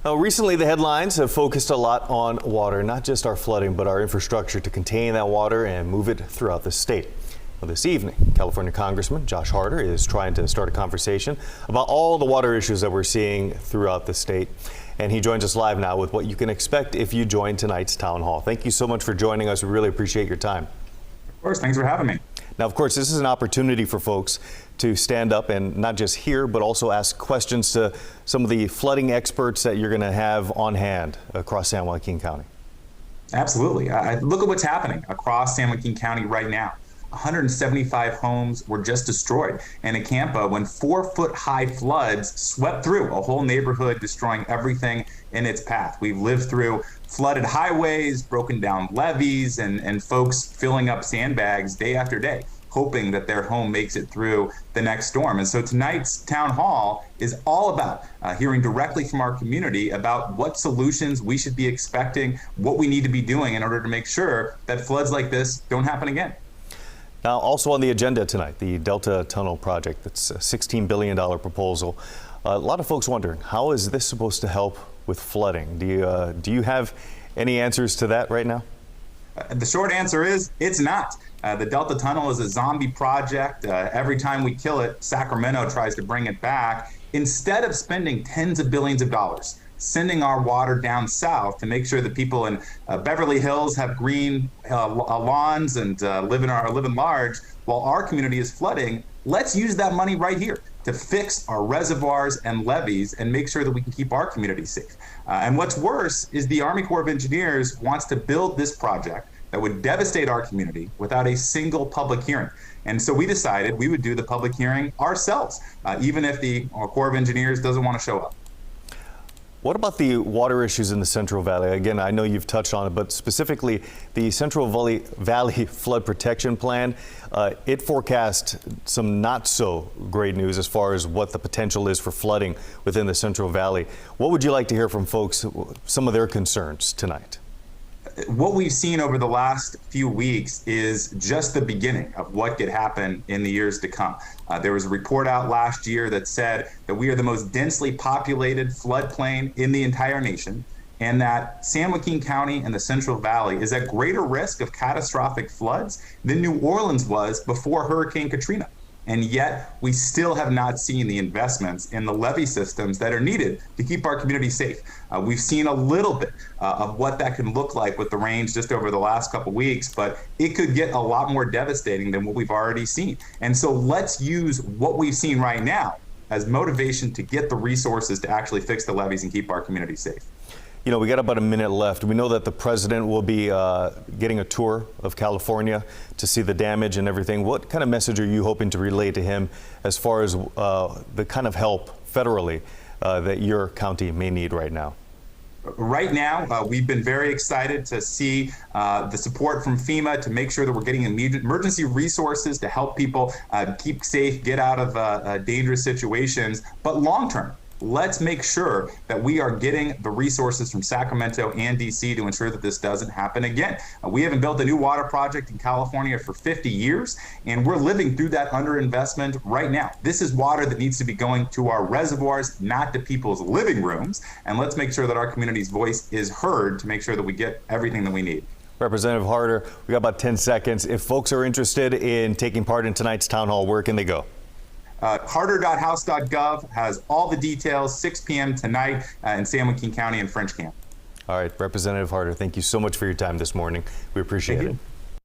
Recently, the headlines have focused a lot on water, not just our flooding, but our infrastructure to contain that water and move it throughout the state. Well, this evening, California Congressman Josh Harder is trying to start a conversation about all the water issues that we're seeing throughout the state. And he joins us live now with what you can expect if you join tonight's town hall. Thank you so much for joining us. We really appreciate your time. Of course, thanks for having me. Now, of course, this is an opportunity for folks to stand up and not just hear, but also ask questions to some of the flooding experts that you're going to have on hand across San Joaquin County. Absolutely. Look at what's happening across San Joaquin County right now. 175 homes were just destroyed. And in Campa, when 4-foot-high floods swept through a whole neighborhood, destroying everything in its path. We've lived through flooded highways, broken down levees, and folks filling up sandbags day after day, hoping that their home makes it through the next storm. And so tonight's town hall is all about hearing directly from our community about what solutions we should be expecting, what we need to be doing in order to make sure that floods like this don't happen again. Now, also on the agenda tonight, the Delta Tunnel project. That's a $16 billion proposal. A lot of folks wondering, how is this supposed to help with flooding? Do you have any answers to that right now? The short answer is it's not. The Delta Tunnel is a zombie project. Every time we kill it, Sacramento tries to bring it back. Instead of spending tens of billions of dollars sending our water down south to make sure that people in Beverly Hills have green lawns and live large, while our community is flooding, let's use that money right here to fix our reservoirs and levees and make sure that we can keep our community safe. And what's worse is the Army Corps of Engineers wants to build this project that would devastate our community without a single public hearing. And so we decided we would do the public hearing ourselves, even if the Corps of Engineers doesn't want to show up. What about the water issues in the Central Valley? Again, I know you've touched on it, but specifically the Central Valley Flood Protection Plan, it forecast some not so great news as far as what the potential is for flooding within the Central Valley. What would you like to hear from folks, some of their concerns tonight? What we've seen over the last few weeks is just the beginning of what could happen in the years to come. There was a report out last year that said that we are the most densely populated floodplain in the entire nation, and that San Joaquin County and the Central Valley is at greater risk of catastrophic floods than New Orleans was before Hurricane Katrina. And yet we still have not seen the investments in the levee systems that are needed to keep our community safe. We've seen a little bit of what that can look like with the rains just over the last couple weeks, but it could get a lot more devastating than what we've already seen. And so let's use what we've seen right now as motivation to get the resources to actually fix the levees and keep our community safe. You know, we got about a minute left. We know that the president will be getting a tour of California to see the damage and everything. What kind of message are you hoping to relay to him as far as the kind of help federally that your county may need right now? Right now, we've been very excited to see the support from FEMA to make sure that we're getting emergency resources to help people keep safe, get out of dangerous situations. But long term, let's make sure that we are getting the resources from Sacramento and DC to ensure that this doesn't happen again. We haven't built a new water project in California for 50 years, and we're living through that underinvestment right now. This is water that needs to be going to our reservoirs, not to people's living rooms. And let's make sure that our community's voice is heard to make sure that we get everything that we need. Representative Harder, we got about 10 seconds. If folks are interested in taking part in tonight's town hall, where can they go? Harder.house.gov has all the details, 6 p.m. tonight in San Joaquin County and French Camp. All right, Representative Harder, thank you so much for your time this morning. We appreciate it.